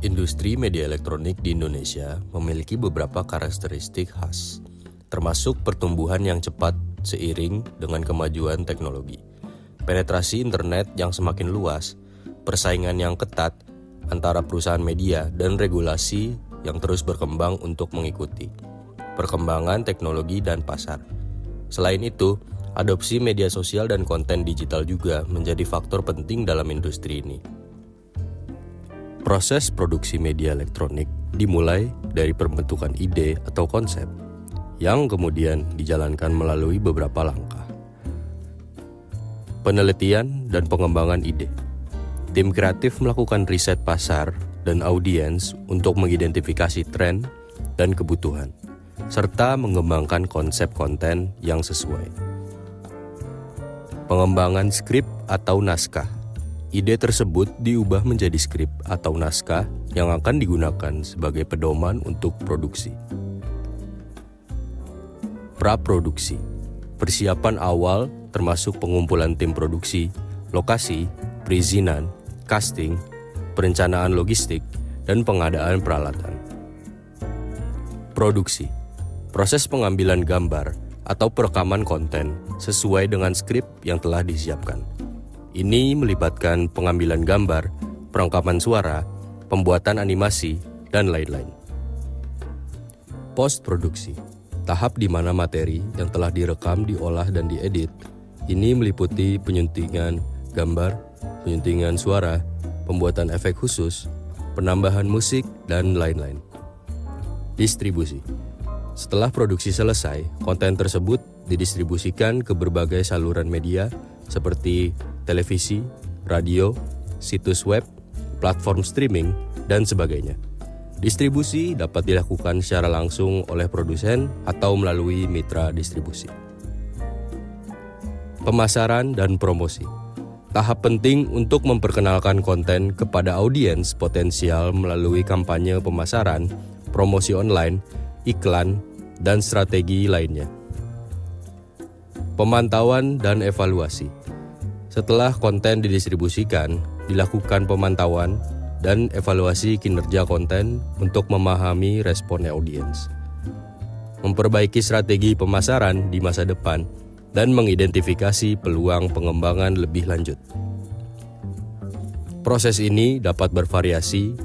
Industri media elektronik di Indonesia memiliki beberapa karakteristik khas, termasuk pertumbuhan yang cepat seiring dengan kemajuan teknologi, penetrasi internet yang semakin luas, persaingan yang ketat antara perusahaan media, dan regulasi yang terus berkembang untuk mengikuti perkembangan teknologi dan pasar. Selain itu, adopsi media sosial dan konten digital juga menjadi faktor penting dalam industri ini. Proses produksi media elektronik dimulai dari pembentukan ide atau konsep yang kemudian dijalankan melalui beberapa langkah. Penelitian dan pengembangan ide. Tim kreatif melakukan riset pasar dan audiens untuk mengidentifikasi tren dan kebutuhan, serta mengembangkan konsep konten yang sesuai. Pengembangan skrip atau naskah. Ide tersebut diubah menjadi skrip atau naskah yang akan digunakan sebagai pedoman untuk produksi. Praproduksi. Persiapan awal termasuk pengumpulan tim produksi, lokasi, perizinan, casting, perencanaan logistik, dan pengadaan peralatan. Produksi. Proses pengambilan gambar atau perekaman konten sesuai dengan skrip yang telah disiapkan. Ini melibatkan pengambilan gambar, perekaman suara, pembuatan animasi, dan lain-lain. Post-produksi, tahap di mana materi yang telah direkam diolah dan diedit. Ini meliputi penyuntingan gambar, penyuntingan suara, pembuatan efek khusus, penambahan musik, dan lain-lain. Distribusi. Setelah produksi selesai, konten tersebut didistribusikan ke berbagai saluran media seperti televisi, radio, situs web, platform streaming, dan sebagainya. Distribusi dapat dilakukan secara langsung oleh produsen atau melalui mitra distribusi. Pemasaran dan promosi. Tahap penting untuk memperkenalkan konten kepada audiens potensial melalui kampanye pemasaran, promosi online, iklan, dan strategi lainnya. Pemantauan dan evaluasi. Setelah konten didistribusikan, dilakukan pemantauan dan evaluasi kinerja konten untuk memahami respon audiens. Memperbaiki strategi pemasaran di masa depan dan mengidentifikasi peluang pengembangan lebih lanjut. Proses ini dapat bervariasi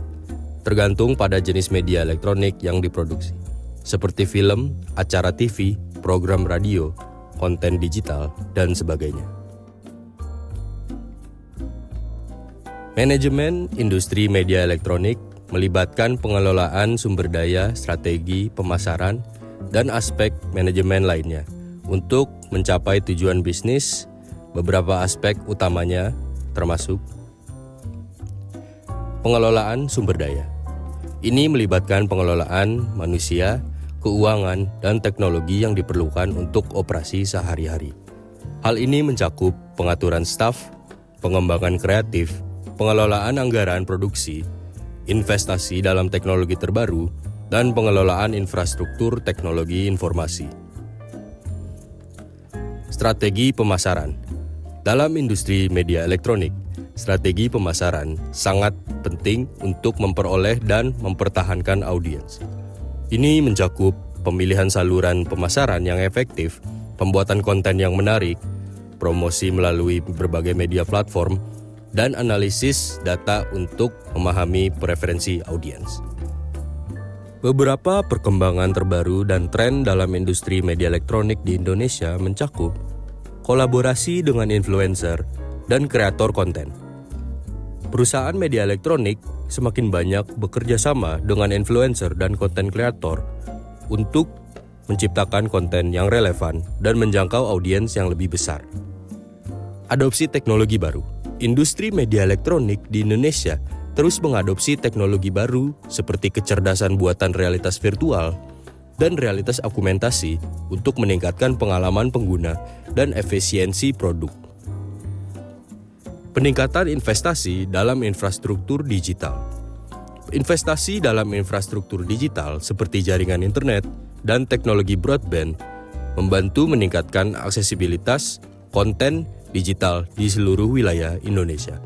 tergantung pada jenis media elektronik yang diproduksi, seperti film, acara TV, program radio, konten digital, dan sebagainya. Manajemen industri media elektronik melibatkan pengelolaan sumber daya, strategi, pemasaran, dan aspek manajemen lainnya. Untuk mencapai tujuan bisnis, beberapa aspek utamanya termasuk pengelolaan sumber daya. Ini melibatkan pengelolaan manusia, keuangan, dan teknologi yang diperlukan untuk operasi sehari-hari. Hal ini mencakup pengaturan staf, pengembangan kreatif, pengelolaan anggaran produksi, investasi dalam teknologi terbaru, dan pengelolaan infrastruktur teknologi informasi. Strategi pemasaran. Dalam industri media elektronik, strategi pemasaran sangat penting untuk memperoleh dan mempertahankan audiens. Ini mencakup pemilihan saluran pemasaran yang efektif, pembuatan konten yang menarik, promosi melalui berbagai media platform, dan analisis data untuk memahami preferensi audiens. Beberapa perkembangan terbaru dan tren dalam industri media elektronik di Indonesia mencakup kolaborasi dengan influencer dan kreator konten. Perusahaan media elektronik semakin banyak bekerja sama dengan influencer dan konten kreator untuk menciptakan konten yang relevan dan menjangkau audiens yang lebih besar. Adopsi teknologi baru. Industri media elektronik di Indonesia terus mengadopsi teknologi baru seperti kecerdasan buatan realitas virtual dan realitas augmentasi untuk meningkatkan pengalaman pengguna dan efisiensi produk. Peningkatan investasi dalam infrastruktur digital. Investasi dalam infrastruktur digital seperti jaringan internet dan teknologi broadband membantu meningkatkan aksesibilitas konten digital di seluruh wilayah Indonesia.